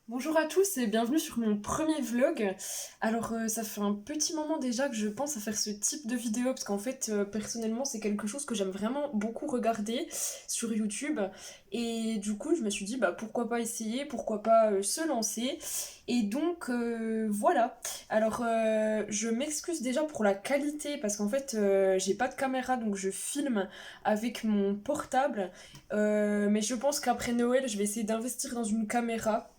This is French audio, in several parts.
Bonjour à tous et bienvenue sur mon premier vlog. Ça fait un petit moment déjà que je pense à faire ce type de vidéo parce qu'en fait personnellement c'est quelque chose que j'aime vraiment beaucoup regarder sur YouTube et du coup je me suis dit bah pourquoi pas essayer, pourquoi pas se lancer et donc voilà. Je m'excuse déjà pour la qualité parce qu'en fait j'ai pas de caméra donc je filme avec mon portable. Mais je pense qu'après Noël je vais essayer d'investir dans une caméra.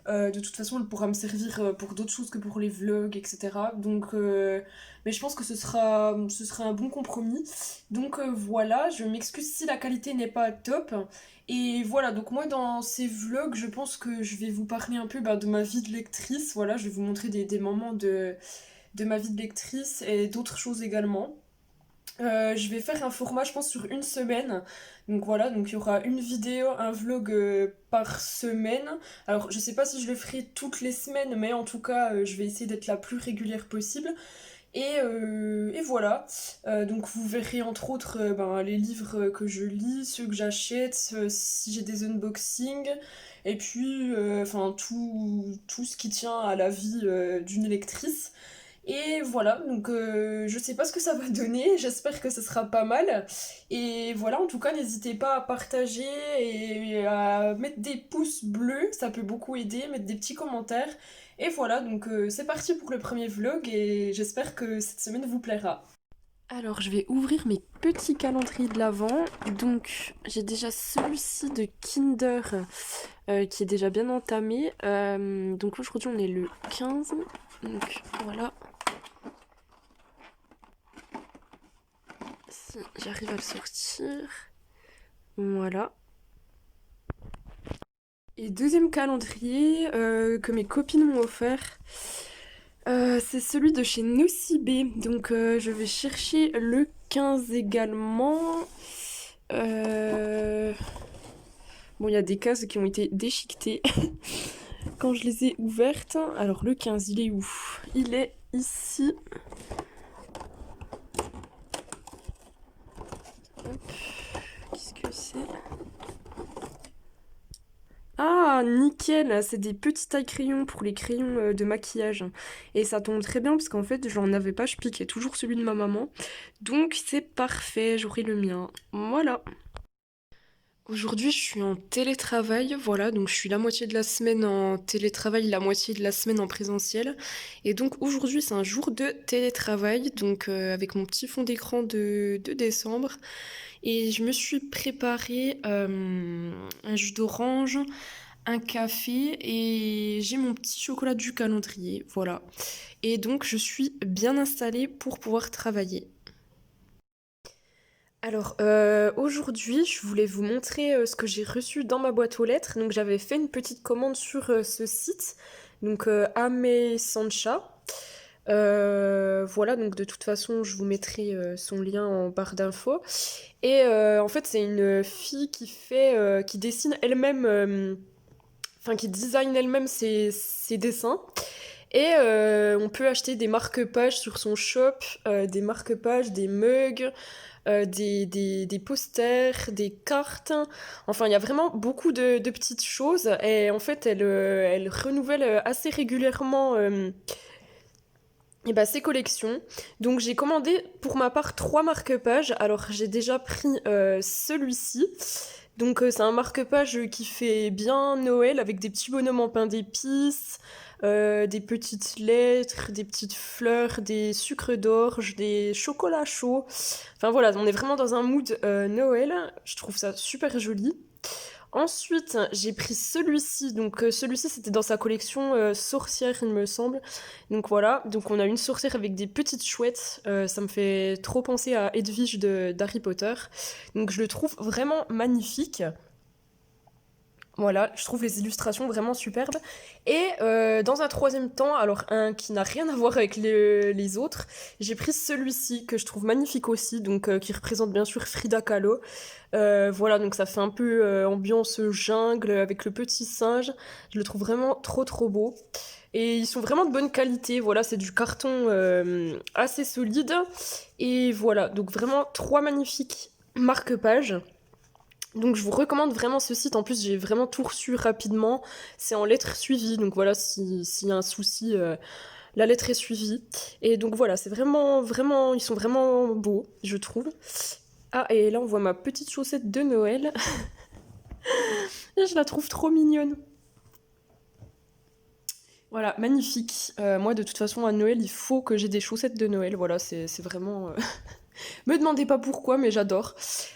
De toute façon, elle pourra me servir pour d'autres choses que pour les vlogs, etc. Mais je pense que ce sera un bon compromis. Voilà, je m'excuse si la qualité n'est pas top. Et voilà, donc moi dans ces vlogs, je pense que je vais vous parler un peu de ma vie de lectrice. Voilà, je vais vous montrer des moments de ma vie de lectrice et d'autres choses également. Je vais faire un format, je pense, sur une semaine. Donc voilà, donc il y aura une vidéo, un vlog par semaine. Alors je sais pas si je le ferai toutes les semaines, mais en tout cas, je vais essayer d'être la plus régulière possible. Et voilà. Donc vous verrez entre autres les livres que je lis, ceux que j'achète, si j'ai des unboxings, et puis enfin tout ce qui tient à la vie d'une lectrice. Et voilà, donc je sais pas ce que ça va donner, j'espère que ce sera pas mal. Et voilà, en tout cas, n'hésitez pas à partager et à mettre des pouces bleus, ça peut beaucoup aider, mettre des petits commentaires. Et voilà, donc c'est parti pour le premier vlog et j'espère que cette semaine vous plaira. Alors, je vais ouvrir mes petits calendriers de l'Avent. Donc, j'ai déjà celui-ci de Kinder qui est déjà bien entamé. Donc, aujourd'hui, on est le 15. Donc, voilà. Si j'arrive à le sortir. Voilà. Et deuxième calendrier que mes copines m'ont offert. C'est celui de chez Nocibé. Donc je vais chercher le 15 également. Euh, Bon, il y a des cases qui ont été déchiquetées quand je les ai ouvertes. Alors le 15, il est où? Il est ici. Hop, qu'est-ce que c'est? Ah, nickel! C'est des petits taille-crayons pour les crayons de maquillage. Et ça tombe très bien parce qu'en fait, j'en avais pas, je piquais toujours celui de ma maman. Donc c'est parfait, j'aurai le mien. Voilà. Aujourd'hui, je suis en télétravail, voilà, donc je suis la moitié de la semaine en télétravail, la moitié de la semaine en présentiel. Et donc aujourd'hui, c'est un jour de télétravail, donc avec mon petit fond d'écran de décembre. Et je me suis préparé un jus d'orange, un café et j'ai mon petit chocolat du calendrier, voilà. Et donc je suis bien installée pour pouvoir travailler. Aujourd'hui, je voulais vous montrer ce que j'ai reçu dans ma boîte aux lettres. Donc j'avais fait une petite commande sur ce site, donc Ame Sancha. Voilà, donc de toute façon, je vous mettrai son lien en barre d'infos. Et en fait, c'est une fille qui dessine elle-même, enfin qui design elle-même ses dessins. Et on peut acheter des marque-pages sur son shop, des marque-pages, des mugs, des posters, des cartes. Enfin, il y a vraiment beaucoup de petites choses. Et en fait, elle renouvelle assez régulièrement ses collections. Donc, j'ai commandé pour ma part 3 marque-pages. Alors, j'ai déjà pris celui-ci. Donc c'est un marque-page qui fait bien Noël avec des petits bonhommes en pain d'épices, des petites lettres, des petites fleurs, des sucres d'orge, des chocolats chauds. Enfin voilà, on est vraiment dans un mood Noël. Je trouve ça super joli. Ensuite, j'ai pris celui-ci. Donc celui-ci, c'était dans sa collection sorcière, il me semble. Donc voilà, donc on a une sorcière avec des petites chouettes. Ça me fait trop penser à Edwige d'Harry Potter. Donc je le trouve vraiment magnifique. Voilà, je trouve les illustrations vraiment superbes. Et dans un troisième temps, alors un qui n'a rien à voir avec les autres, j'ai pris celui-ci que je trouve magnifique aussi, donc qui représente bien sûr Frida Kahlo. Voilà, donc ça fait un peu ambiance jungle avec le petit singe. Je le trouve vraiment trop trop beau. Et ils sont vraiment de bonne qualité. Voilà, c'est du carton assez solide. Et voilà, donc vraiment 3 magnifiques marque-pages. Donc je vous recommande vraiment ce site, en plus j'ai vraiment tout reçu rapidement, c'est en lettres suivies, donc voilà, s'il y a un souci, la lettre est suivie. Et donc voilà, c'est vraiment, vraiment, ils sont vraiment beaux, je trouve. Ah, et là on voit ma petite chaussette de Noël, et je la trouve trop mignonne. Voilà, magnifique. Moi de toute façon à Noël, il faut que j'ai des chaussettes de Noël, voilà, c'est vraiment... Me demandez pas pourquoi, mais j'adore.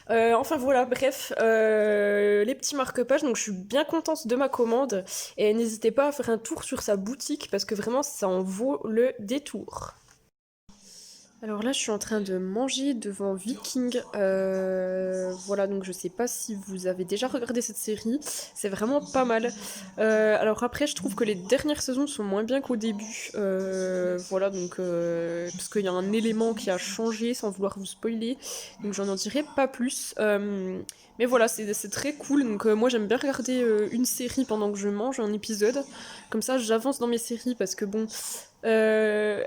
Enfin voilà, bref, les petits marque-pages, donc je suis bien contente de ma commande. Et n'hésitez pas à faire un tour sur sa boutique parce que vraiment ça en vaut le détour. Alors là, je suis en train de manger devant Viking. Voilà, donc je sais pas si vous avez déjà regardé cette série. C'est vraiment pas mal. Alors après, je trouve que les dernières saisons sont moins bien qu'au début. Voilà, donc parce qu'il y a un élément qui a changé, sans vouloir vous spoiler. Donc j'en en dirai pas plus. Mais voilà, c'est très cool. Donc moi, j'aime bien regarder une série pendant que je mange un épisode. Comme ça, j'avance dans mes séries parce que bon. Euh,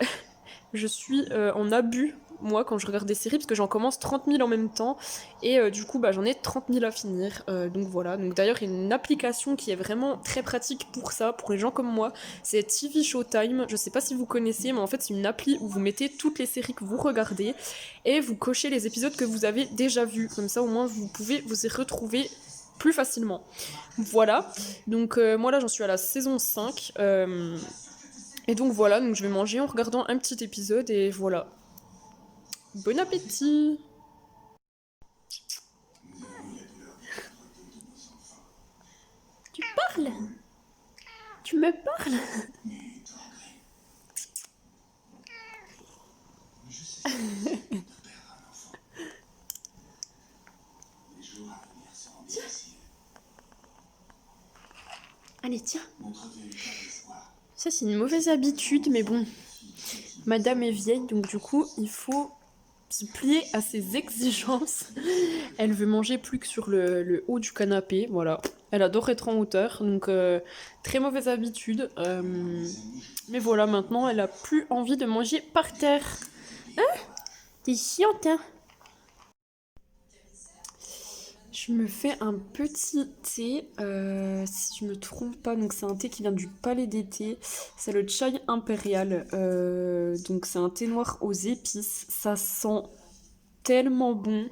je suis en abus, moi, quand je regarde des séries, parce que j'en commence 30 000 en même temps, et du coup, bah, j'en ai 30 000 à finir. Donc voilà. Donc d'ailleurs, il y a une application qui est vraiment très pratique pour ça, pour les gens comme moi. C'est TV Showtime. Je sais pas si vous connaissez, mais en fait, c'est une appli où vous mettez toutes les séries que vous regardez, et vous cochez les épisodes que vous avez déjà vus. Comme ça, au moins, vous pouvez vous y retrouver plus facilement. Voilà. Donc moi, là, j'en suis à la saison 5. Et donc voilà, donc je vais manger en regardant un petit épisode et voilà. Bon appétit! Tu parles? Tu me parles? Allez, tiens. Ça, c'est une mauvaise habitude, mais bon. Madame est vieille, donc du coup, il faut se plier à ses exigences. Elle veut manger plus que sur le haut du canapé, voilà. Elle adore être en hauteur, donc très mauvaise habitude. Mais voilà, maintenant, elle a plus envie de manger par terre. T'es chiante, hein? Je me fais un petit thé, si je me trompe pas, donc c'est un thé qui vient du Palais d'été, c'est le chai impérial, donc c'est un thé noir aux épices, ça sent tellement bon,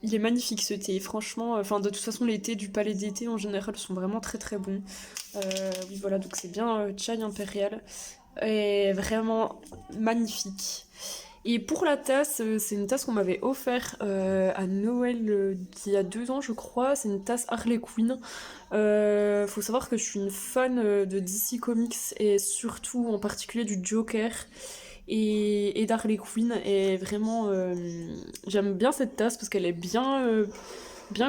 il est magnifique ce thé, franchement, enfin de toute façon les thés du Palais d'été en général sont vraiment très très bons. Oui voilà, donc c'est bien chai impérial, et vraiment magnifique. Et pour la tasse, c'est une tasse qu'on m'avait offert à Noël il y a 2 ans, je crois. C'est une tasse Harley Quinn. Faut savoir que je suis une fan de DC Comics et surtout en particulier du Joker et d'Harley Quinn. Et vraiment, j'aime bien cette tasse parce qu'elle est bien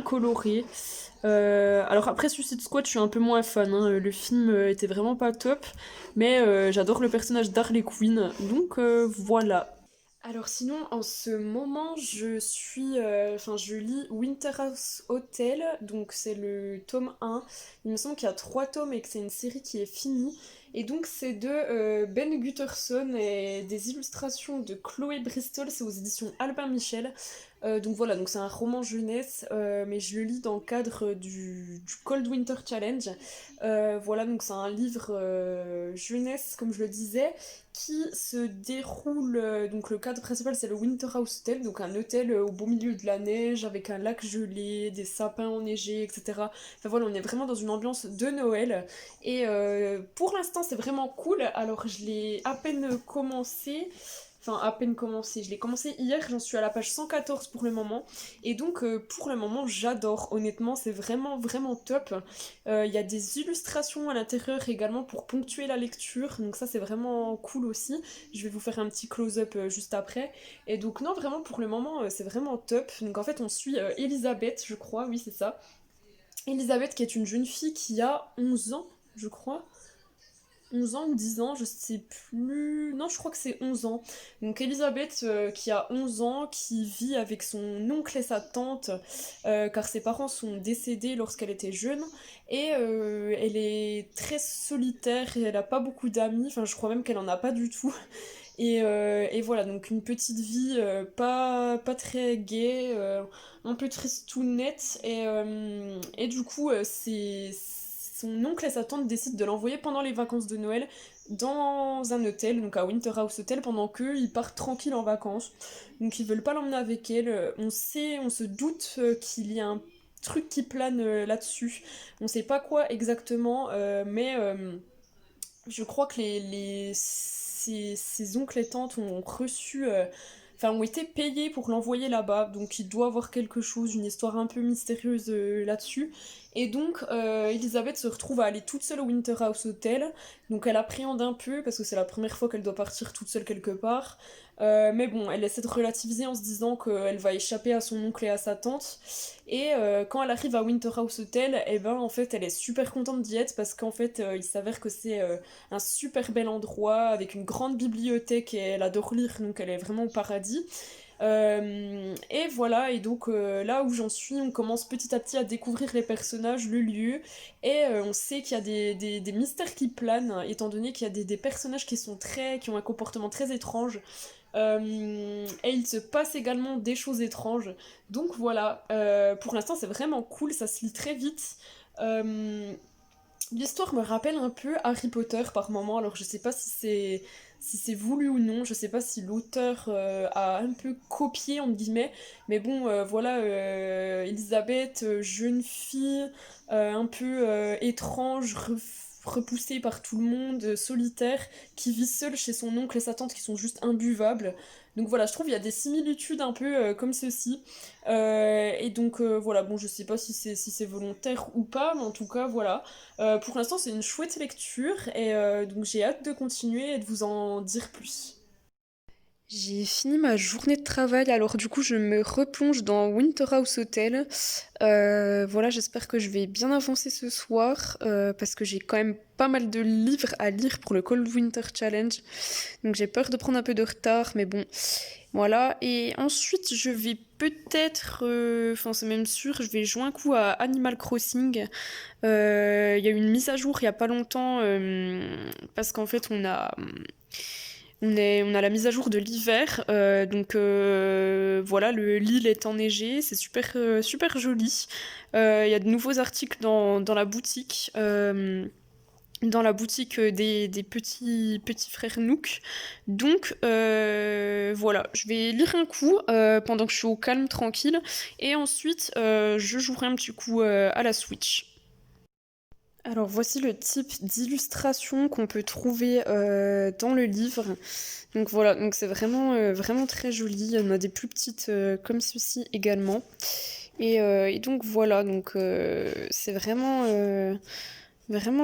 colorée. Alors après Suicide Squad, je suis un peu moins fan, hein. Le film était vraiment pas top, mais j'adore le personnage d'Harley Quinn, donc voilà. Alors sinon, en ce moment, enfin, je lis Winterhouse Hotel, donc c'est le tome 1. Il me semble qu'il y a 3 tomes et que c'est une série qui est finie. Et donc c'est de Ben Gutterson et des illustrations de Chloé Bristol, c'est aux éditions Albin Michel. Donc voilà, donc c'est un roman jeunesse, mais je le lis dans le cadre du Cold Winter Challenge. Voilà, donc c'est un livre jeunesse, comme je le disais, qui se déroule. Donc le cadre principal c'est le Winter House Hotel, donc un hôtel au beau milieu de la neige avec un lac gelé, des sapins enneigés, etc. Enfin voilà, on est vraiment dans une ambiance de Noël. Et pour l'instant c'est vraiment cool. Alors je l'ai à peine commencé. Enfin, à peine commencé. Je l'ai commencé hier, j'en suis à la page 114 pour le moment. Et donc, pour le moment, j'adore. Honnêtement, c'est vraiment, vraiment top. Il y a des illustrations à l'intérieur également pour ponctuer la lecture. Donc ça, c'est vraiment cool aussi. Je vais vous faire un petit close-up juste après. Et donc, non, vraiment, pour le moment, c'est vraiment top. Donc en fait, on suit Elisabeth, je crois. Oui, c'est ça. Elisabeth, qui est une jeune fille qui a 11 ans, je crois. 11 ans ou 10 ans, je sais plus. Non, je crois que c'est 11 ans. Donc Elisabeth, qui a 11 ans, qui vit avec son oncle et sa tante, car ses parents sont décédés lorsqu'elle était jeune. Et elle est très solitaire et elle a pas beaucoup d'amis. Enfin, je crois même qu'elle en a pas du tout. Et voilà, donc une petite vie pas très gaie, un peu tristounette. Et du coup, son oncle et sa tante décident de l'envoyer pendant les vacances de Noël dans un hôtel, donc à Winterhouse Hotel, pendant qu'eux, ils partent tranquilles en vacances. Donc ils veulent pas l'emmener avec elle. On se doute qu'il y a un truc qui plane là-dessus. On sait pas quoi exactement, mais je crois que ses oncles et tantes ont reçu, enfin ont été payés pour l'envoyer là-bas, donc il doit avoir quelque chose, une histoire un peu mystérieuse là-dessus. Et donc Elisabeth se retrouve à aller toute seule au Winterhouse Hotel, donc elle appréhende un peu parce que c'est la première fois qu'elle doit partir toute seule quelque part. Mais bon, elle essaie de relativiser en se disant qu'elle va échapper à son oncle et à sa tante. Et quand elle arrive à Winterhouse Hotel, et ben en fait elle est super contente d'y être parce qu'en fait il s'avère que c'est un super bel endroit avec une grande bibliothèque et elle adore lire donc elle est vraiment au paradis. Et voilà, et donc là où j'en suis, on commence petit à petit à découvrir les personnages, le lieu, et on sait qu'il y a des mystères qui planent, étant donné qu'il y a des personnages qui ont un comportement très étrange. Et il se passe également des choses étranges. Donc voilà, pour l'instant c'est vraiment cool, ça se lit très vite. Euh, L'histoire me rappelle un peu Harry Potter par moment, alors je sais pas si c'est voulu ou non, je sais pas si l'auteur a un peu copié entre guillemets, mais bon voilà, Elisabeth, jeune fille, un peu étrange, repoussée par tout le monde, solitaire, qui vit seule chez son oncle et sa tante qui sont juste imbuvables. Donc voilà, je trouve il y a des similitudes un peu comme ceci. Et donc voilà, bon je sais pas si c'est volontaire ou pas, mais en tout cas voilà. Pour l'instant, c'est une chouette lecture et donc j'ai hâte de continuer et de vous en dire plus. J'ai fini ma journée de travail, alors du coup je me replonge dans Winterhouse Hotel. Voilà, j'espère que je vais bien avancer ce soir parce que j'ai quand même pas mal de livres à lire pour le Cold Winter Challenge. Donc j'ai peur de prendre un peu de retard, mais bon, voilà. Et ensuite, je vais peut-être, enfin c'est même sûr, je vais jouer un coup à Animal Crossing. Il y a eu une mise à jour il y a pas longtemps parce qu'en fait on a la mise à jour de l'hiver, donc voilà, l'île est enneigée, c'est super joli. Il y a de nouveaux articles dans la boutique. Dans la boutique des petits frères Nook. Donc voilà, je vais lire un coup pendant que je suis au calme, tranquille. Et ensuite, je jouerai un petit coup à la Switch. Alors voici le type d'illustration qu'on peut trouver dans le livre. Donc voilà, donc c'est vraiment très joli. Il y en a des plus petites comme ceci également. Et donc voilà, donc c'est vraiment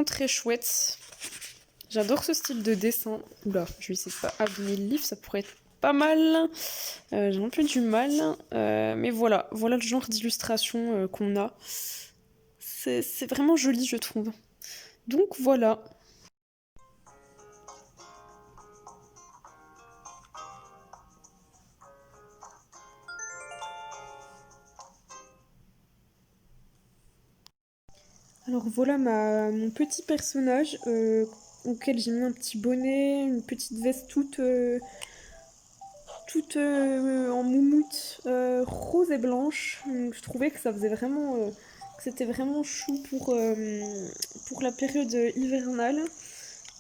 très chouette. J'adore ce style de dessin. Oula, je vais essayer de pas abîmer le livre, ça pourrait être pas mal. J'ai un peu du mal. Mais voilà le genre d'illustration qu'on a. C'est vraiment joli, je trouve. Donc voilà. Alors voilà mon petit personnage auquel j'ai mis un petit bonnet, une petite veste toute en moumoute rose et blanche. Donc, je trouvais que ça faisait que c'était vraiment chou pour la période hivernale.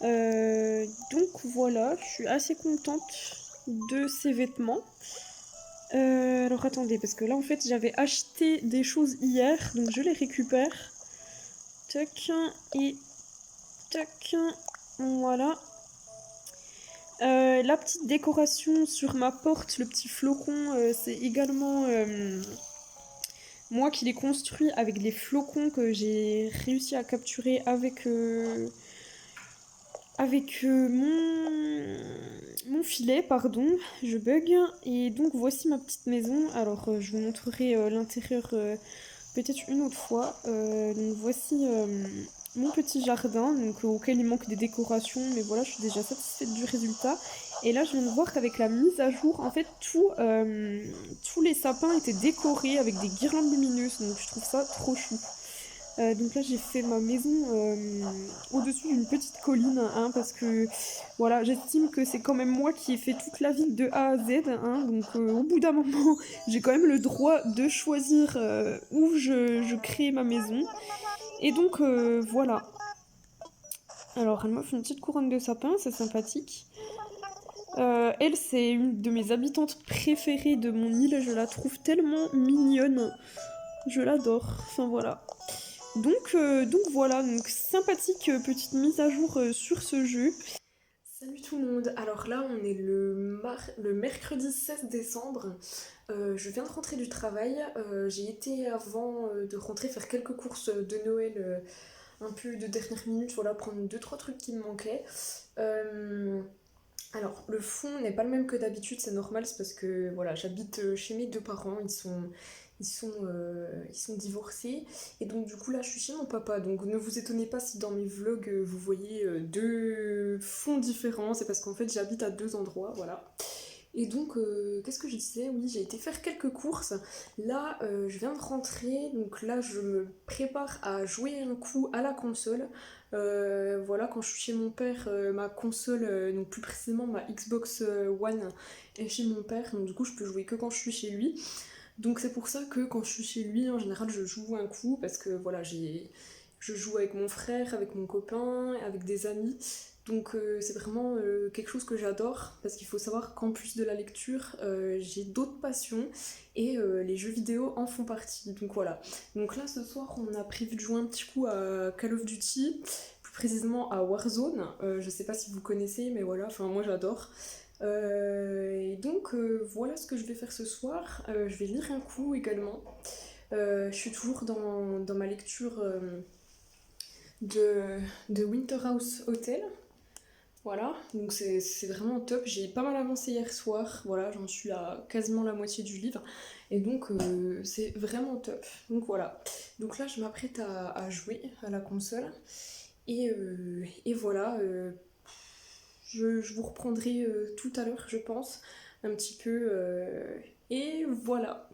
Donc voilà, je suis assez contente de ces vêtements. Alors attendez, parce que là en fait j'avais acheté des choses hier, donc je les récupère. Tac, et tac, voilà. La petite décoration sur ma porte, le petit flocon, c'est également moi qui l'ai construit avec les flocons que j'ai réussi à capturer avec mon filet, pardon, je bug. Et donc voici ma petite maison. Alors je vous montrerai l'intérieur peut-être une autre fois. Donc voici mon petit jardin donc, auquel il manque des décorations. Mais voilà, je suis déjà satisfaite du résultat. Et là, je viens de voir qu'avec la mise à jour, en fait, tous les sapins étaient décorés avec des guirlandes lumineuses. Donc je trouve ça trop chou. Donc là, j'ai fait ma maison au-dessus d'une petite colline, hein, parce que voilà, j'estime que c'est quand même moi qui ai fait toute la ville de A à Z, hein, donc au bout d'un moment, j'ai quand même le droit de choisir où je crée ma maison. Et donc voilà. Alors, elle m'offre une petite couronne de sapin, c'est sympathique. Elle, c'est une de mes habitantes préférées de mon île, je la trouve tellement mignonne. Je l'adore. Enfin voilà. Donc voilà, donc sympathique petite mise à jour sur ce jeu. Salut tout le monde, alors là on est le mercredi 16 décembre. Je viens de rentrer du travail. J'ai été avant de rentrer faire quelques courses de Noël un peu de dernière minute, voilà, prendre deux trois trucs qui me manquaient. Euh, alors le fond n'est pas le même que d'habitude, c'est normal, c'est parce que voilà, j'habite chez mes deux parents, ils sont divorcés, et donc du coup là je suis chez mon papa, donc ne vous étonnez pas si dans mes vlogs vous voyez deux fonds différents, c'est parce qu'en fait j'habite à deux endroits, voilà. Et donc, qu'est-ce que je disais? Oui, j'ai été faire quelques courses. Là, je viens de rentrer, donc là, je me prépare à jouer un coup à la console. Voilà, quand je suis chez mon père, ma console, donc plus précisément ma Xbox One est chez mon père, donc du coup, je peux jouer que quand je suis chez lui. Donc c'est pour ça que quand je suis chez lui, en général, je joue un coup parce que voilà, je joue avec mon frère, avec mon copain, avec des amis. Donc c'est vraiment quelque chose que j'adore parce qu'il faut savoir qu'en plus de la lecture, j'ai d'autres passions et les jeux vidéo en font partie. Donc voilà. Donc là ce soir on a prévu de jouer un petit coup à Call of Duty, plus précisément à Warzone. Je sais pas si vous connaissez mais voilà, enfin moi j'adore. Et donc voilà ce que je vais faire ce soir. Je vais lire un coup également. Je suis toujours dans ma lecture de, de Winterhouse Hotel. Voilà, donc c'est vraiment top. J'ai pas mal avancé hier soir. Voilà, j'en suis à quasiment la moitié du livre. Et donc c'est vraiment top. Donc voilà. Donc là je m'apprête à jouer à la console. Et voilà, je vous reprendrai tout à l'heure, je pense, un petit peu. Et voilà.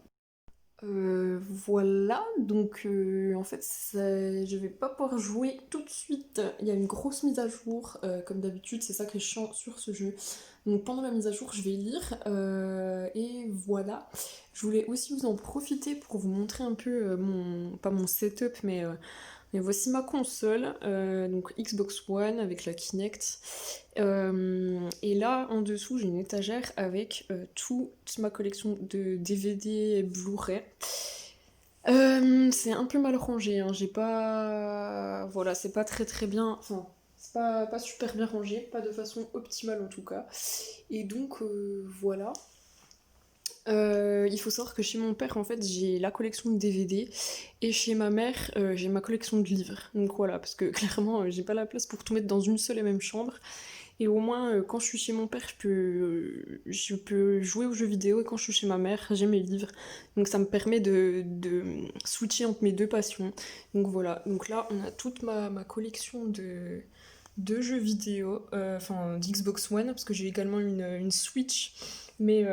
Voilà, donc en fait, je vais pas pouvoir jouer tout de suite. Il y a une grosse mise à jour, comme d'habitude, c'est ça qui est chiant sur ce jeu. Donc pendant la mise à jour, je vais lire, et voilà. Je voulais aussi vous en profiter pour vous montrer un peu pas mon setup, mais voici ma console, donc Xbox One avec la Kinect. Et là, en dessous, j'ai une étagère avec toute ma collection de DVD et Blu-ray. C'est un peu mal rangé, hein. J'ai pas. Voilà, c'est pas très très bien. Enfin, c'est pas super bien rangé, pas de façon optimale en tout cas. Et donc, voilà. Il faut savoir que chez mon père, en fait, j'ai la collection de DVD et chez ma mère, j'ai ma collection de livres. Donc voilà, parce que clairement, j'ai pas la place pour tout mettre dans une seule et même chambre. Et au moins, quand je suis chez mon père, je peux jouer aux jeux vidéo et quand je suis chez ma mère, j'ai mes livres. Donc ça me permet de switcher entre mes deux passions. Donc voilà, donc là, on a toute ma collection de jeux vidéo, enfin d'Xbox One, parce que j'ai également une Switch. Mais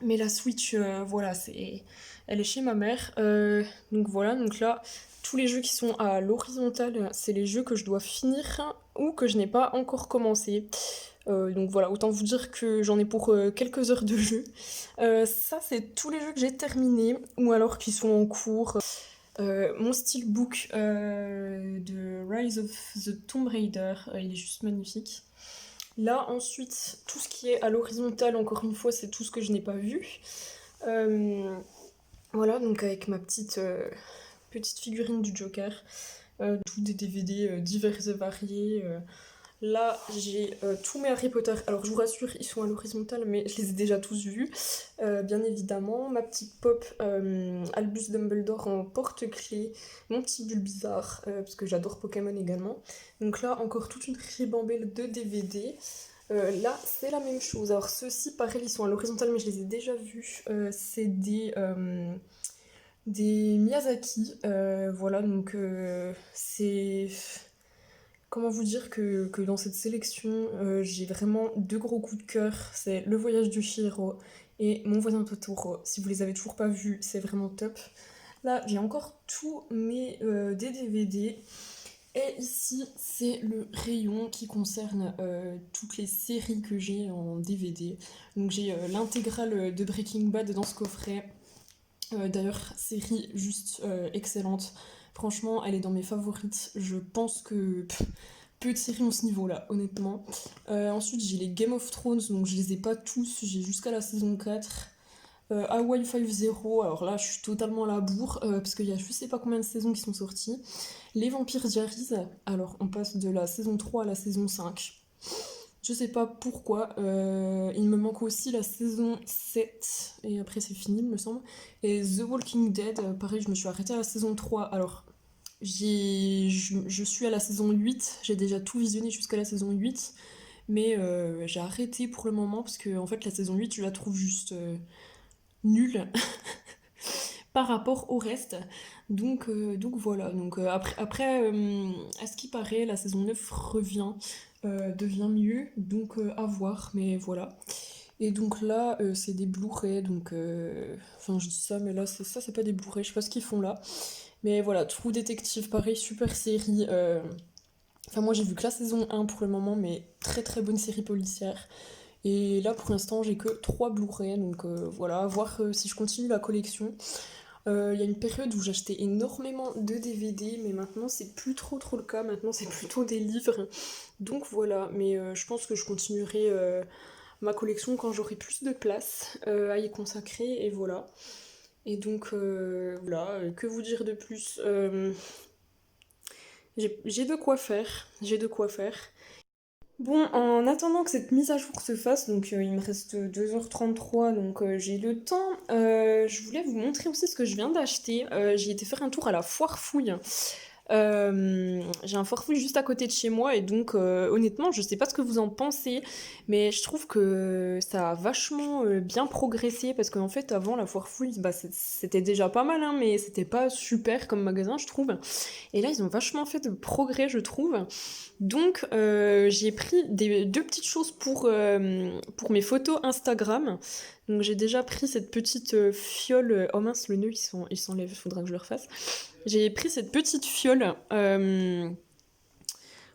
mais la Switch, voilà, elle est chez ma mère. Donc voilà, donc là, tous les jeux qui sont à l'horizontale, c'est les jeux que je dois finir ou que je n'ai pas encore commencé. Donc voilà, autant vous dire que j'en ai pour quelques heures de jeu. Ça, c'est tous les jeux que j'ai terminés ou alors qui sont en cours. Mon steelbook de Rise of the Tomb Raider, il est juste magnifique. Là, ensuite, tout ce qui est à l'horizontale, encore une fois, c'est tout ce que je n'ai pas vu. Euh, voilà, donc avec ma petite figurine du Joker, tous des DVD divers et variés. Là, j'ai tous mes Harry Potter. Alors, je vous rassure, ils sont à l'horizontale, mais je les ai déjà tous vus, bien évidemment. Ma petite pop Albus Dumbledore en porte-clés, mon petit Bulbizarre, parce que j'adore Pokémon également. Donc là, encore toute une ribambelle de DVD. Là, c'est la même chose. Alors, ceux-ci, pareil, ils sont à l'horizontale, mais je les ai déjà vus. C'est des Miyazaki. Voilà, donc c'est. Comment vous dire que dans cette sélection, j'ai vraiment deux gros coups de cœur. C'est Le Voyage de Chihiro et Mon voisin Totoro. Si vous les avez toujours pas vus, c'est vraiment top. Là, j'ai encore tous mes des DVD. Et ici, c'est le rayon qui concerne toutes les séries que j'ai en DVD. Donc j'ai l'intégrale de Breaking Bad dans ce coffret. D'ailleurs, série juste excellente. Franchement, elle est dans mes favorites. Je pense que peu de séries ont ce niveau-là, honnêtement. Ensuite, j'ai les Game of Thrones, donc je les ai pas tous. J'ai jusqu'à la saison 4. Hawaii 5-0, alors là, je suis totalement à la bourre, parce qu'il y a je sais pas combien de saisons qui sont sorties. Les Vampires Diaries, alors on passe de la saison 3 à la saison 5. Je sais pas pourquoi. Il me manque aussi la saison 7. Et après, c'est fini, il me semble. Et The Walking Dead, pareil, je me suis arrêtée à la saison 3. Alors, je suis à la saison 8. J'ai déjà tout visionné jusqu'à la saison 8. Mais j'ai arrêté pour le moment parce que, en fait, la saison 8, je la trouve juste nulle par rapport au reste. Donc voilà. Donc, à ce qui paraît, la saison 9 devient mieux, donc à voir, mais voilà. Et donc là, c'est des Blu-ray, donc... Enfin, je dis ça, mais là, c'est pas des Blu-ray, je sais pas ce qu'ils font là. Mais voilà, True Detective, pareil, super série. Enfin, moi, j'ai vu que la saison 1 pour le moment, mais très très bonne série policière. Et là, pour l'instant, j'ai que 3 Blu-ray, donc voilà, à voir si je continue la collection. Il y a une période où j'achetais énormément de DVD, mais maintenant c'est plus trop le cas, maintenant c'est plutôt des livres. Donc voilà, mais je pense que je continuerai ma collection quand j'aurai plus de place à y consacrer, et voilà. Et donc voilà, que vous dire de plus. J'ai de quoi faire, j'ai de quoi faire. Bon, en attendant que cette mise à jour se fasse, donc il me reste 2h33, donc j'ai le temps. Je voulais vous montrer aussi ce que je viens d'acheter. J'ai été faire un tour à la foire fouille. J'ai un foire fouille juste à côté de chez moi et donc honnêtement, je sais pas ce que vous en pensez, mais je trouve que ça a vachement bien progressé parce qu'en fait, avant la foire fouille, bah, c'était déjà pas mal, hein, mais c'était pas super comme magasin, je trouve. Et là, ils ont vachement fait de progrès, je trouve. Donc, j'ai pris deux petites choses pour mes photos Instagram. Donc, j'ai déjà pris cette petite fiole. Oh mince, le nœud, il s'enlève, il faudra que je le refasse. J'ai pris cette petite fiole.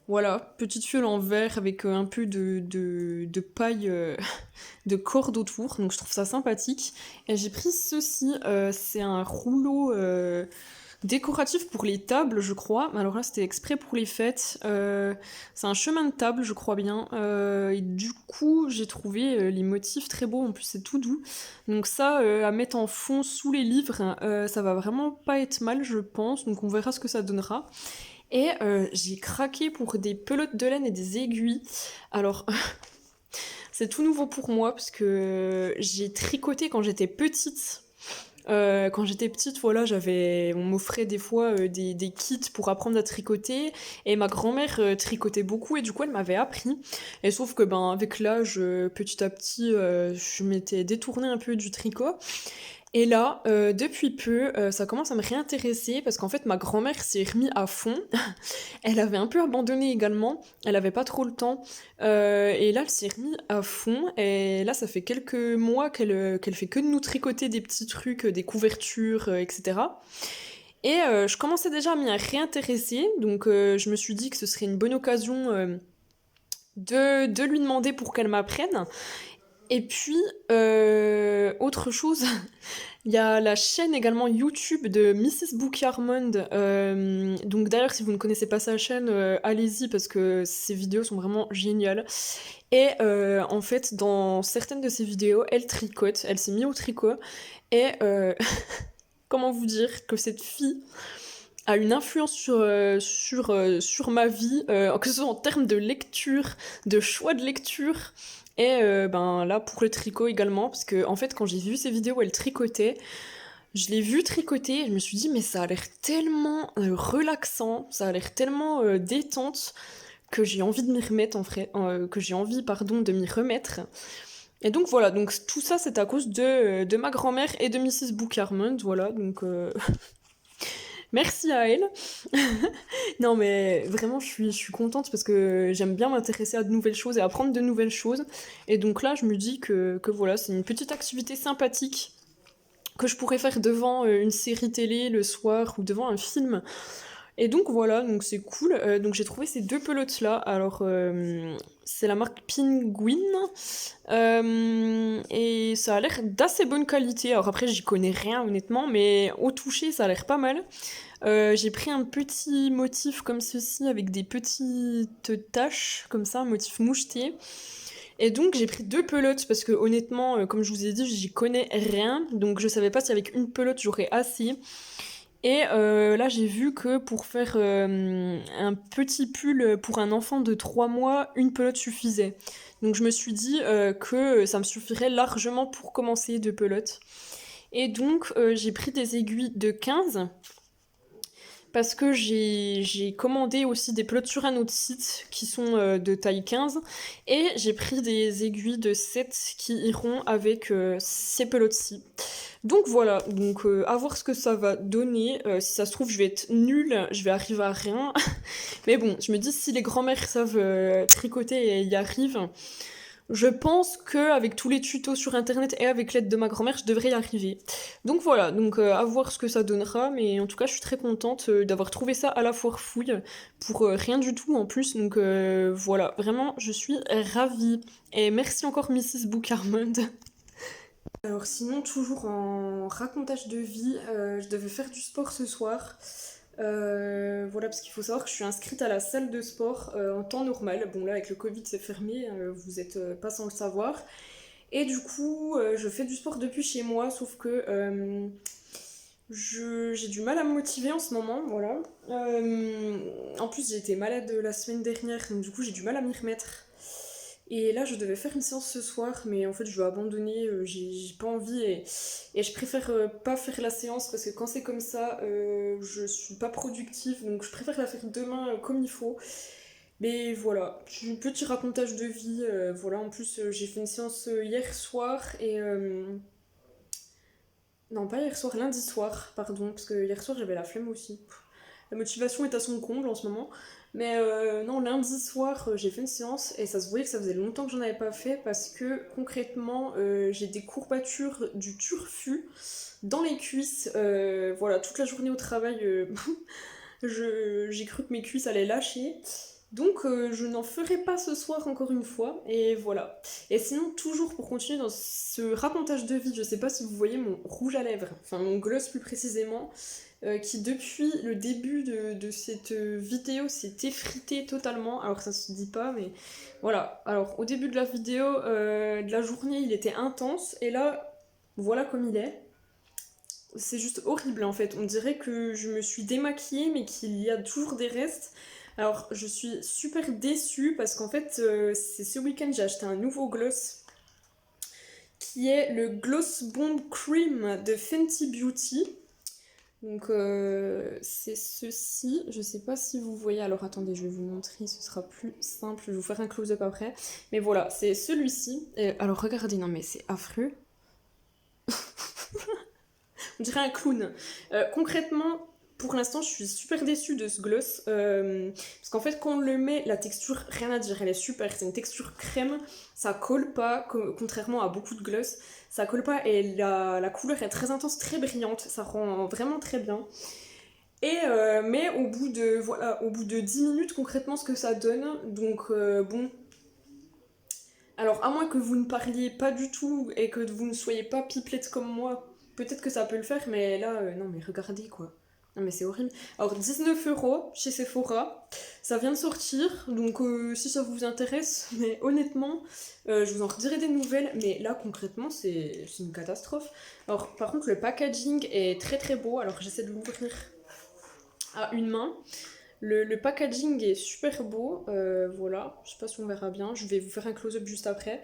Voilà, petite fiole en verre avec un peu de paille, de corde autour. Donc, je trouve ça sympathique. Et j'ai pris ceci. C'est un rouleau. Décoratif pour les tables, je crois. Alors là, c'était exprès pour les fêtes. C'est un chemin de table, je crois bien. Et du coup, j'ai trouvé les motifs très beaux. En plus, c'est tout doux. Donc ça, à mettre en fond sous les livres, ça va vraiment pas être mal, je pense. Donc on verra ce que ça donnera. Et j'ai craqué pour des pelotes de laine et des aiguilles. Alors, c'est tout nouveau pour moi parce que j'ai tricoté quand j'étais petite. Quand j'étais petite, voilà, on m'offrait des fois des kits pour apprendre à tricoter et ma grand-mère tricotait beaucoup et du coup elle m'avait appris. Et sauf que ben avec l'âge, petit à petit, je m'étais détournée un peu du tricot. Et là, depuis peu, ça commence à me réintéresser parce qu'en fait ma grand-mère s'est remise à fond. Elle avait un peu abandonné également, elle avait pas trop le temps. Et là, elle s'est remise à fond. Et là, ça fait quelques mois qu'elle fait que de nous tricoter des petits trucs, des couvertures, etc. Et je commençais déjà à m'y réintéresser. Donc, je me suis dit que ce serait une bonne occasion de lui demander pour qu'elle m'apprenne. Et puis, autre chose, il y a la chaîne également YouTube de Mrs. Book Armand. Donc d'ailleurs, si vous ne connaissez pas sa chaîne, allez-y parce que ses vidéos sont vraiment géniales. Et en fait, dans certaines de ses vidéos, elle tricote, elle s'est mise au tricot. Et comment vous dire que cette fille a une influence sur ma vie, que ce soit en termes de lecture, de choix de lecture. Et ben là pour le tricot également, parce que en fait quand j'ai vu ces vidéos où elle tricotait, je l'ai vue tricoter et je me suis dit mais ça a l'air tellement relaxant, ça a l'air tellement détente que j'ai envie de m'y remettre que j'ai envie pardon de m'y remettre. Et donc voilà, donc tout ça c'est à cause de ma grand-mère et de Mrs. Book Armand, voilà, donc merci à elle. Non mais vraiment je suis contente parce que j'aime bien m'intéresser à de nouvelles choses et apprendre de nouvelles choses. Et donc là je me dis que voilà, c'est une petite activité sympathique que je pourrais faire devant une série télé le soir ou devant un film. Et donc voilà, donc c'est cool. Donc j'ai trouvé ces deux pelotes là. Alors c'est la marque Penguin et ça a l'air d'assez bonne qualité. Alors après j'y connais rien honnêtement, mais au toucher ça a l'air pas mal. J'ai pris un petit motif comme ceci avec des petites taches comme ça, un motif moucheté. Et donc j'ai pris deux pelotes parce que honnêtement, comme je vous ai dit, j'y connais rien. Donc je savais pas si avec une pelote j'aurais assez. Et là, j'ai vu que pour faire un petit pull pour un enfant de 3 mois, une pelote suffisait. Donc je me suis dit que ça me suffirait largement pour commencer deux pelotes. Et donc j'ai pris des aiguilles de 15 parce que j'ai commandé aussi des pelotes sur un autre site qui sont de taille 15 et j'ai pris des aiguilles de 7 qui iront avec ces pelotes-ci. Donc voilà, donc à voir ce que ça va donner. Si ça se trouve, je vais être nulle, je vais arriver à rien. Mais bon, je me dis si les grands-mères savent tricoter et y arrivent, je pense que avec tous les tutos sur internet et avec l'aide de ma grand-mère, je devrais y arriver. Donc voilà, donc à voir ce que ça donnera, mais en tout cas, je suis très contente d'avoir trouvé ça à la foire fouille pour rien du tout en plus. Donc voilà, vraiment, je suis ravie. Et merci encore Mrs. Book Armand. Alors sinon, toujours en racontage de vie, je devais faire du sport ce soir. Voilà, parce qu'il faut savoir que je suis inscrite à la salle de sport en temps normal. Bon là, avec le Covid, c'est fermé, vous êtes pas sans le savoir. Et du coup, je fais du sport depuis chez moi, sauf que j'ai du mal à me motiver en ce moment, voilà. En plus, j'ai été malade la semaine dernière, donc du coup, j'ai du mal à m'y remettre. Et là, je devais faire une séance ce soir, mais en fait, je vais abandonner, j'ai pas envie et je préfère pas faire la séance parce que quand c'est comme ça, je suis pas productive, donc je préfère la faire demain comme il faut. Mais voilà, petit racontage de vie, voilà, en plus, j'ai fait une séance hier soir et. Non, pas hier soir, lundi soir, pardon, parce que hier soir j'avais la flemme aussi. La motivation est à son comble en ce moment. Mais non, lundi soir, j'ai fait une séance et ça se voyait que ça faisait longtemps que j'en avais pas fait parce que concrètement, j'ai des courbatures du turfu dans les cuisses. Voilà, toute la journée au travail, j'ai cru que mes cuisses allaient lâcher. Donc je n'en ferai pas ce soir encore une fois, et voilà. Et sinon, toujours pour continuer dans ce racontage de vie, je sais pas si vous voyez mon rouge à lèvres, enfin mon gloss plus précisément, qui depuis le début de cette vidéo s'est effrité totalement, alors ça se dit pas, mais voilà. Alors au début de la vidéo, de la journée, il était intense, et là, voilà comme il est. C'est juste horrible en fait, on dirait que je me suis démaquillée, mais qu'il y a toujours des restes. Alors, je suis super déçue parce qu'en fait, c'est ce week-end, j'ai acheté un nouveau gloss qui est le Gloss Bomb Cream de Fenty Beauty. Donc, c'est ceci. Je sais pas si vous voyez. Alors, attendez, je vais vous montrer, ce sera plus simple. Je vais vous faire un close-up après. Mais voilà, c'est celui-ci. Alors, regardez, non, mais c'est affreux. On dirait un clown. Concrètement, pour l'instant, je suis super déçue de ce gloss. Parce qu'en fait, quand on le met, la texture, rien à dire, elle est super. C'est une texture crème, ça colle pas, contrairement à beaucoup de gloss. Ça colle pas et la couleur est très intense, très brillante. Ça rend vraiment très bien. Et mais au bout de 10 minutes, concrètement, ce que ça donne. Donc, bon. Alors, à moins que vous ne parliez pas du tout et que vous ne soyez pas pipelette comme moi, peut-être que ça peut le faire, mais là, non, mais regardez quoi. Non, mais c'est horrible. Alors, 19 € chez Sephora, ça vient de sortir, donc si ça vous intéresse, mais honnêtement, je vous en redirai des nouvelles, mais là, concrètement, c'est une catastrophe. Alors, par contre, le packaging est très très beau, alors j'essaie de l'ouvrir à une main. Le packaging est super beau, voilà, je sais pas si on verra bien, je vais vous faire un close-up juste après.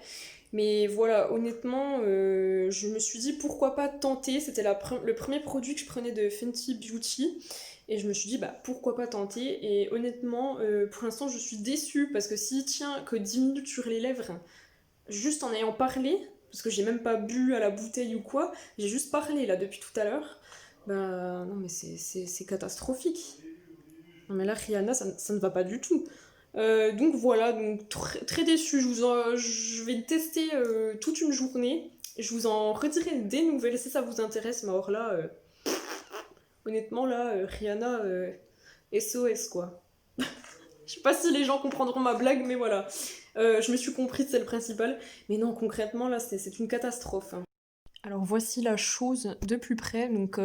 Mais voilà, honnêtement, je me suis dit pourquoi pas tenter, c'était le premier produit que je prenais de Fenty Beauty. Et je me suis dit bah pourquoi pas tenter, et honnêtement, pour l'instant je suis déçue parce que s'il tient que 10 minutes sur les lèvres, juste en ayant parlé, parce que j'ai même pas bu à la bouteille ou quoi, j'ai juste parlé là depuis tout à l'heure, bah non mais c'est catastrophique. Non mais là, Rihanna, ça ne va pas du tout. Donc voilà, donc très déçue. Je vais le tester toute une journée. Je vous en redirai des nouvelles si ça vous intéresse, mais alors là, honnêtement, là, Rihanna, SOS quoi. Je sais pas si les gens comprendront ma blague, mais voilà. Je me suis comprise, c'est le principal. Mais non, concrètement, là, c'est une catastrophe. Alors voici la chose de plus près. Donc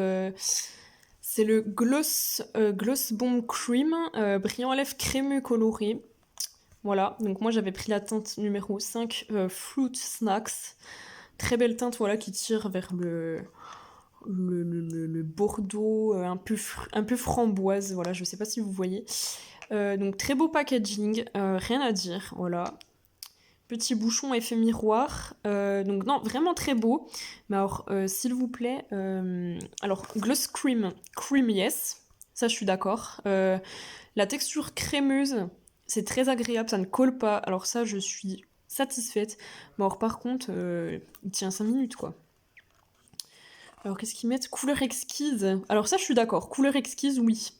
c'est le Gloss Bomb Cream, brillant à lèvres crémeux coloré. Voilà, donc moi j'avais pris la teinte numéro 5, Fruit Snacks. Très belle teinte, voilà, qui tire vers le bordeaux, un peu framboise, voilà, je sais pas si vous voyez. Donc très beau packaging, rien à dire, voilà. Petit bouchon effet miroir, donc non, vraiment très beau. Mais alors, s'il vous plaît, alors Gloss Cream yes, ça je suis d'accord. La texture crémeuse, c'est très agréable, ça ne colle pas, alors ça je suis satisfaite. Mais alors par contre, il tient 5 minutes quoi. Alors qu'est-ce qu'ils mettent? Couleur exquise. Alors ça je suis d'accord, couleur exquise oui.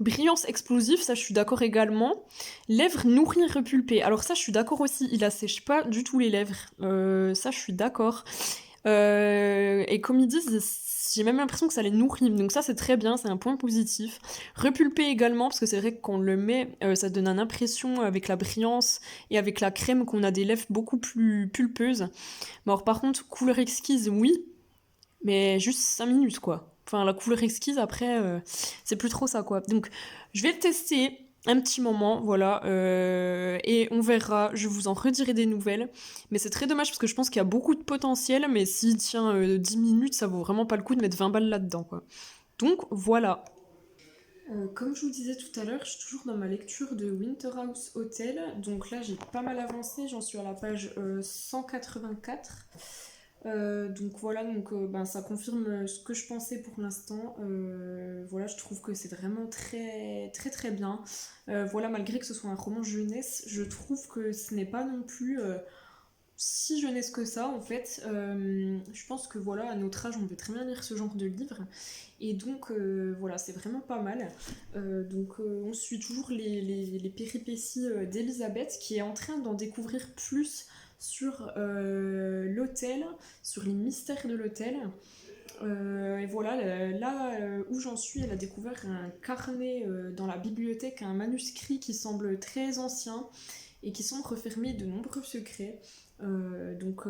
Brillance explosive, ça je suis d'accord également. Lèvres nourries repulpées. Alors ça je suis d'accord aussi, il assèche pas du tout les lèvres. Ça je suis d'accord. Et comme ils disent, j'ai même l'impression que ça les nourrit. Donc ça c'est très bien, c'est un point positif. Repulpé également, parce que c'est vrai que quand on le met, ça donne une impression avec la brillance et avec la crème qu'on a des lèvres beaucoup plus pulpeuses. Mais alors par contre, couleur exquise, oui, mais juste 5 minutes quoi. Enfin, la couleur exquise après, c'est plus trop ça quoi. Donc, je vais le tester un petit moment, voilà, et on verra, je vous en redirai des nouvelles. Mais c'est très dommage parce que je pense qu'il y a beaucoup de potentiel, mais s'il tient 10 minutes, ça vaut vraiment pas le coup de mettre 20 balles là-dedans quoi. Donc, voilà. Comme je vous disais tout à l'heure, je suis toujours dans ma lecture de Winterhouse Hotel. Donc là, j'ai pas mal avancé, j'en suis à la page 184. Donc voilà, donc ben, ça confirme ce que je pensais pour l'instant. Voilà, je trouve que c'est vraiment très très très bien. Voilà, malgré que ce soit un roman jeunesse, je trouve que ce n'est pas non plus si jeunesse que ça en fait. Je pense que voilà, à notre âge, on peut très bien lire ce genre de livre. Et donc voilà, c'est vraiment pas mal. On suit toujours les péripéties d'Elisabeth qui est en train d'en découvrir plus sur l'hôtel, sur les mystères de l'hôtel. Et voilà, où j'en suis, elle a découvert un carnet dans la bibliothèque, un manuscrit qui semble très ancien et qui semble refermer de nombreux secrets. Donc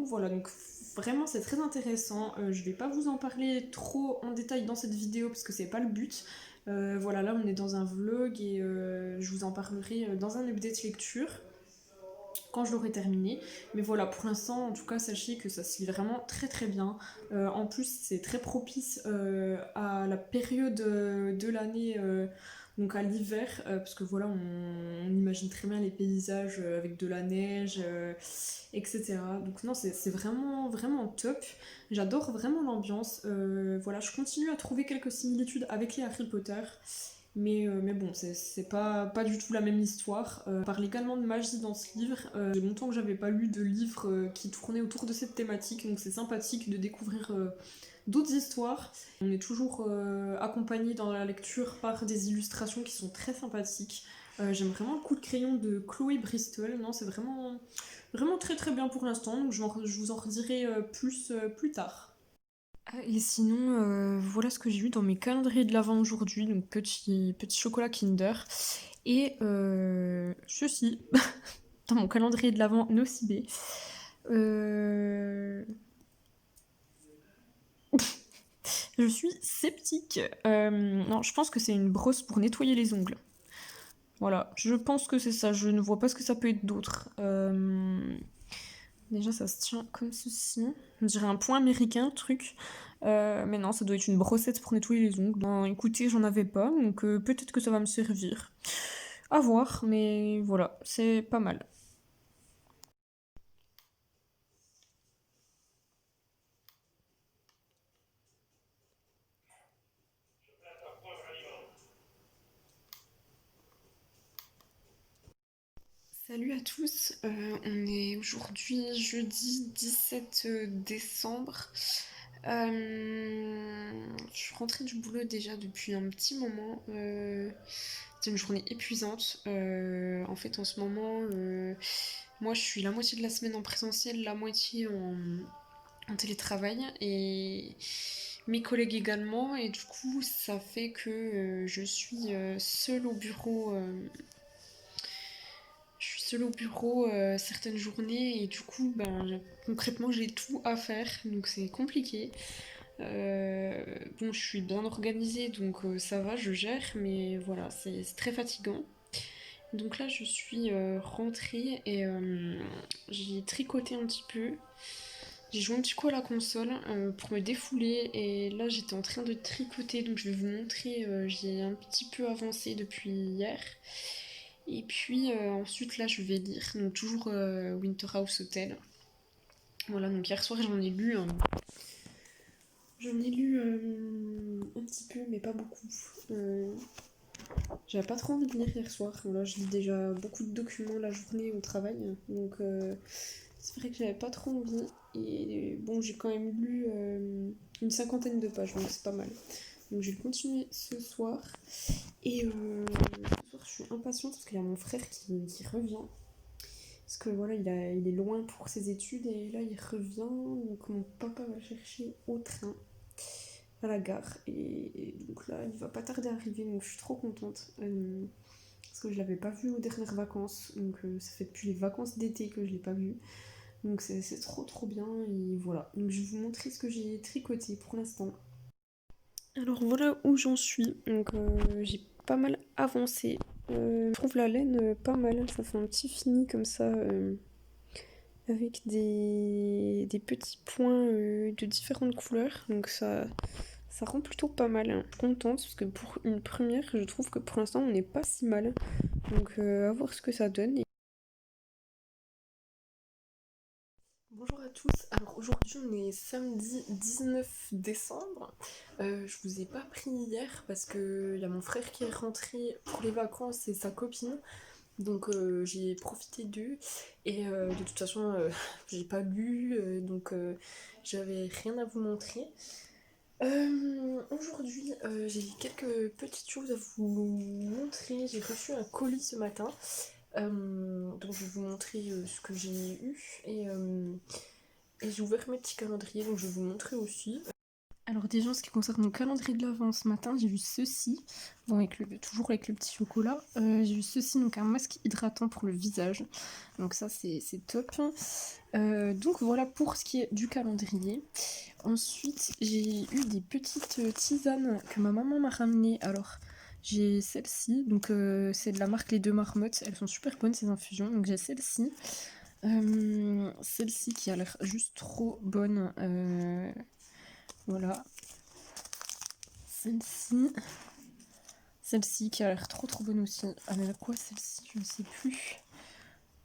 voilà, donc vraiment c'est très intéressant. Je vais pas vous en parler trop en détail dans cette vidéo parce que c'est pas le but. Voilà, là on est dans un vlog et je vous en parlerai dans un update lecture quand je l'aurai terminé. Mais voilà, pour l'instant, en tout cas, sachez que ça se lit vraiment très très bien. En plus, c'est très propice à la période de l'année, donc à l'hiver, parce que voilà, on imagine très bien les paysages avec de la neige, etc. Donc non, c'est vraiment vraiment top. J'adore vraiment l'ambiance. Voilà, je continue à trouver quelques similitudes avec les Harry Potter. Mais bon, c'est pas du tout la même histoire. On parle également de magie dans ce livre. J'ai longtemps que j'avais pas lu de livre qui tournait autour de cette thématique, donc c'est sympathique de découvrir d'autres histoires. On est toujours accompagné dans la lecture par des illustrations qui sont très sympathiques. J'aime vraiment le coup de crayon de Chloé Bristol. Non, c'est vraiment, vraiment très très bien pour l'instant, donc je vous en redirai plus tard. Ah, et sinon, voilà ce que j'ai eu dans mes calendriers de l'Avent aujourd'hui, donc petit chocolat Kinder. Et ceci, dans mon calendrier de l'Avent Nocibé. Euh, je suis sceptique. Non, je pense que c'est une brosse pour nettoyer les ongles. Voilà, je pense que c'est ça. Je ne vois pas ce que ça peut être d'autre. Déjà, ça se tient comme ceci. On dirait un point américain, le truc. Mais non, ça doit être une brossette pour nettoyer les ongles. Ben, écoutez, j'en avais pas, donc peut-être que ça va me servir. À voir, mais voilà, c'est pas mal. Salut à tous, on est aujourd'hui jeudi 17 décembre. Je suis rentrée du boulot déjà depuis un petit moment. C'était une journée épuisante. En fait, en ce moment, moi je suis la moitié de la semaine en présentiel, la moitié en télétravail et mes collègues également. Et du coup, ça fait que je suis seule au bureau. Je suis seule au bureau certaines journées et du coup, ben, concrètement, j'ai tout à faire, donc c'est compliqué. Bon, je suis bien organisée, donc ça va, je gère, mais voilà, c'est très fatigant. Donc là, je suis rentrée et j'ai tricoté un petit peu. J'ai joué un petit coup à la console pour me défouler et là, j'étais en train de tricoter, donc je vais vous montrer. J'ai un petit peu avancé depuis hier. Et puis ensuite, là, je vais lire, donc toujours Winter House Hotel. Voilà, donc hier soir, j'en ai lu. J'en ai lu un petit peu, mais pas beaucoup. Euh, J'avais pas trop envie de lire hier soir. Là, je lis déjà beaucoup de documents la journée au travail. Donc, c'est vrai que j'avais pas trop envie. Et bon, j'ai quand même lu une cinquantaine de pages, donc c'est pas mal. Donc, je vais continuer ce soir. Et ce soir, je suis impatiente parce qu'il y a mon frère qui revient. Parce que voilà, il est loin pour ses études et là, il revient. Donc, mon papa va le chercher au train à la gare. Et donc là, il va pas tarder à arriver, donc je suis trop contente. Parce que je l'avais pas vu aux dernières vacances, donc ça fait depuis les vacances d'été que je l'ai pas vu. Donc c'est trop trop bien, et voilà. Donc je vais vous montrer ce que j'ai tricoté pour l'instant. Alors voilà où j'en suis. Donc j'ai pas mal avancé. Je trouve la laine pas mal, ça fait un petit fini comme ça. Avec des petits points de différentes couleurs. Donc ça rend plutôt pas mal. Hein. Contente parce que pour une première, je trouve que pour l'instant on n'est pas si mal. Donc à voir ce que ça donne. Bonjour à tous, alors aujourd'hui on est samedi 19 décembre. Je vous ai pas pris hier parce que y a mon frère qui est rentré pour les vacances et sa copine. Donc j'ai profité d'eux et de toute façon j'ai pas lu donc j'avais rien à vous montrer. Aujourd'hui, j'ai quelques petites choses à vous montrer. J'ai reçu un colis ce matin, donc je vais vous montrer ce que j'ai eu. Et j'ai ouvert mes petits calendriers, donc je vais vous montrer aussi. Alors déjà, en ce qui concerne mon calendrier de l'Avent ce matin, j'ai eu ceci, bon, toujours avec le petit chocolat. J'ai eu ceci, donc un masque hydratant pour le visage. Donc ça, c'est top. Donc voilà pour ce qui est du calendrier. Ensuite, j'ai eu des petites tisanes que ma maman m'a ramenées. Alors, j'ai celle-ci, donc c'est de la marque Les Deux Marmottes. Elles sont super bonnes ces infusions. Donc j'ai celle-ci. Celle-ci qui a l'air juste trop bonne. Voilà. Celle-ci. Celle-ci qui a l'air trop trop bonne aussi. Ah mais quoi celle-ci? Je ne sais plus.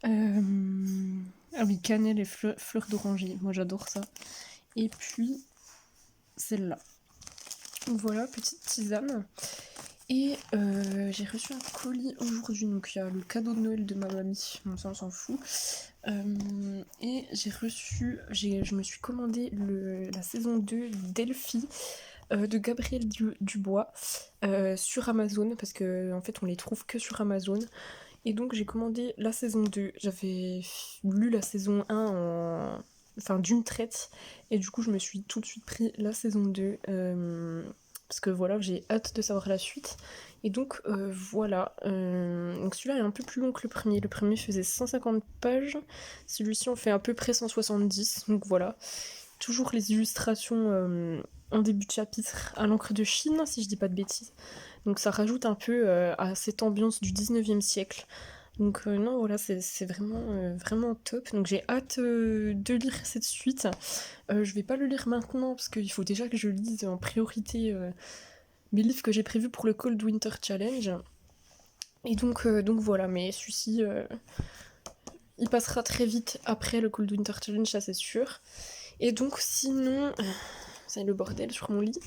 Ah oui, cannelle et fleurs d'oranger. Moi j'adore ça. Et puis celle-là. Voilà, petite tisane. Et j'ai reçu un colis aujourd'hui, donc il y a le cadeau de Noël de ma mamie, bon ça on s'en fout. Et je me suis commandé la saison 2 d'Elfie de Gabriel Dubois sur Amazon, parce que en fait on les trouve que sur Amazon. Et donc j'ai commandé la saison 2, j'avais lu la saison 1 enfin d'une traite, et du coup je me suis tout de suite pris la saison 2. Parce que voilà, j'ai hâte de savoir la suite. Et donc voilà, donc celui-là est un peu plus long que le premier. Le premier faisait 150 pages, celui-ci en fait à peu près 170. Donc voilà, toujours les illustrations en début de chapitre à l'encre de Chine, si je dis pas de bêtises. Donc ça rajoute un peu à cette ambiance du 19e siècle. Donc non, voilà, c'est vraiment, vraiment top. Donc j'ai hâte de lire cette suite. Je vais pas le lire maintenant parce qu'il faut déjà que je lise en priorité mes livres que j'ai prévus pour le Cold Winter Challenge. Et donc voilà, mais celui-ci, il passera très vite après le Cold Winter Challenge, ça c'est sûr. Et donc sinon, c'est le bordel sur mon lit.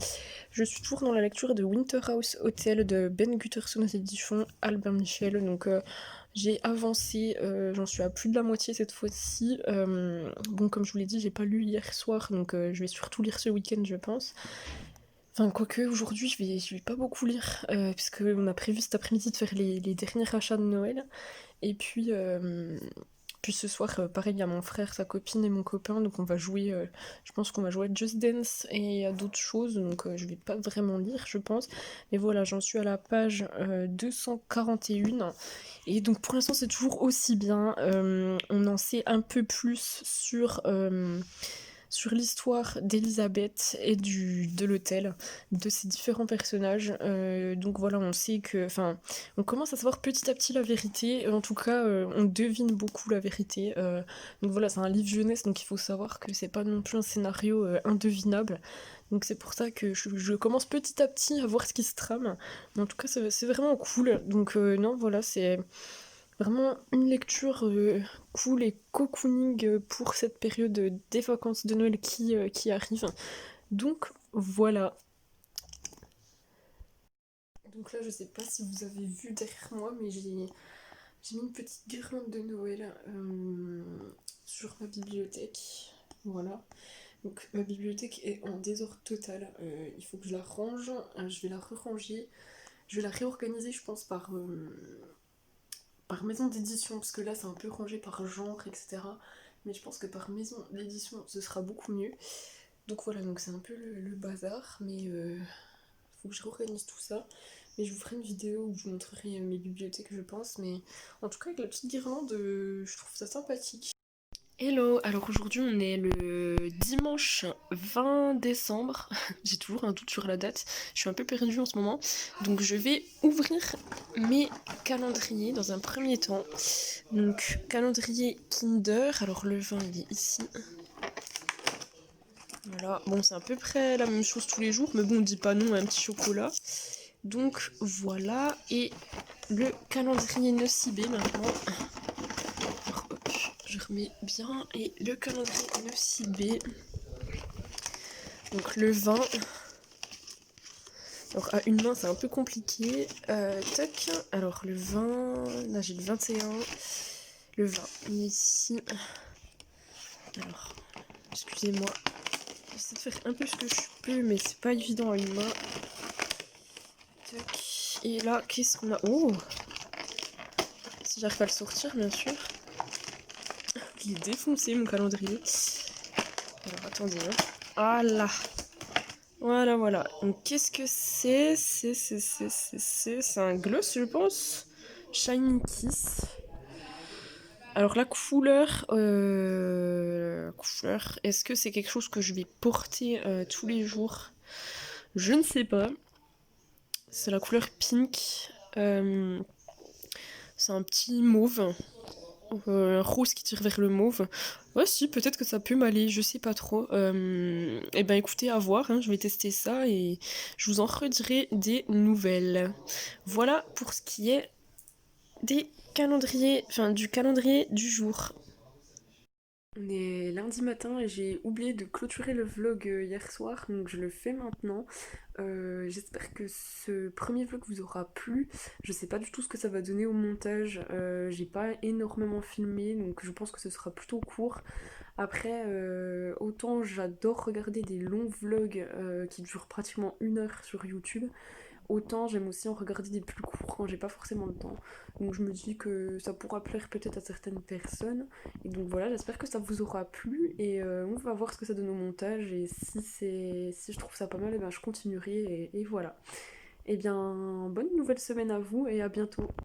Je suis toujours dans la lecture de Winter House Hotel de Ben Gutterson aux éditions Albin Michel. Donc j'ai avancé, j'en suis à plus de la moitié cette fois-ci. Bon, comme je vous l'ai dit, j'ai pas lu hier soir, donc je vais surtout lire ce week-end, je pense. Enfin, quoique, aujourd'hui, je vais pas beaucoup lire, puisqu'on a prévu cet après-midi de faire les derniers achats de Noël. Et puis, Puis ce soir, pareil, il y a mon frère, sa copine et mon copain, donc on va jouer, je pense qu'on va jouer à Just Dance et à d'autres choses, donc je vais pas vraiment lire, je pense. Mais voilà, j'en suis à la page 241, et donc pour l'instant c'est toujours aussi bien. On en sait un peu plus sur l'histoire d'Elisabeth et de l'hôtel, de ces différents personnages. Donc voilà, on sait que, enfin, on commence à savoir petit à petit la vérité. En tout cas, on devine beaucoup la vérité. Donc voilà, c'est un livre jeunesse, donc il faut savoir que c'est pas non plus un scénario indevinable. Donc c'est pour ça que je commence petit à petit à voir ce qui se trame. Mais en tout cas, c'est vraiment cool. Donc non, voilà, c'est vraiment une lecture cool et cocooning pour cette période des vacances de Noël qui arrive. Donc voilà. Donc là, je sais pas si vous avez vu derrière moi, mais j'ai mis une petite guirlande de Noël sur ma bibliothèque. Voilà. Donc ma bibliothèque est en désordre total. Il faut que je la range. Je vais la re-ranger. Je vais la réorganiser, je pense, par maison d'édition, parce que là c'est un peu rangé par genre, etc. Mais je pense que par maison d'édition ce sera beaucoup mieux. Donc voilà, donc c'est un peu le bazar, mais faut que je réorganise tout ça. Mais je vous ferai une vidéo où je vous montrerai mes bibliothèques, je pense. Mais en tout cas, avec la petite guirlande, je trouve ça sympathique. Hello, alors aujourd'hui on est le dimanche 20 décembre, j'ai toujours un doute sur la date, je suis un peu perdue en ce moment, donc je vais ouvrir mes calendriers dans un premier temps. Donc calendrier Kinder, alors le 20 il est ici. Voilà, bon c'est à peu près la même chose tous les jours, mais bon on dit pas non à un petit chocolat. Donc voilà, et le calendrier Nocibé maintenant. Je remets bien, et le calendrier Nocibé, donc le 20. Alors à une main c'est un peu compliqué. Tac, alors le 20, là j'ai le 21, le 20 il est ici. Alors, excusez-moi, j'essaie de faire un peu ce que je peux, mais c'est pas évident à une main. Tac, et là qu'est-ce qu'on a? Oh, si j'arrive à le sortir bien sûr. Il est défoncé mon calendrier. Alors attendez, hein. Ah là. Voilà, voilà. Donc qu'est-ce que c'est? C'est un gloss, je pense. Shiny Kiss. Alors la couleur, est-ce que c'est quelque chose que je vais porter tous les jours? Je ne sais pas. C'est la couleur pink. C'est un petit mauve. Un rose qui tire vers le mauve. Ouais, si, peut-être que ça peut m'aller, je sais pas trop. Eh ben écoutez, à voir, hein, je vais tester ça et je vous en redirai des nouvelles. Voilà pour ce qui est des calendriers, enfin du calendrier du jour. On est lundi matin et j'ai oublié de clôturer le vlog hier soir, donc je le fais maintenant. J'espère que ce premier vlog vous aura plu. Je sais pas du tout ce que ça va donner au montage. J'ai pas énormément filmé, donc je pense que ce sera plutôt court. Après, autant j'adore regarder des longs vlogs qui durent pratiquement 1 heure sur YouTube, autant j'aime aussi en regarder des plus courts quand j'ai pas forcément le temps. Donc je me dis que ça pourra plaire peut-être à certaines personnes. Et donc voilà, j'espère que ça vous aura plu et on va voir ce que ça donne au montage. Et si je trouve ça pas mal, et ben je continuerai et voilà. Et bien, bonne nouvelle semaine à vous et à bientôt.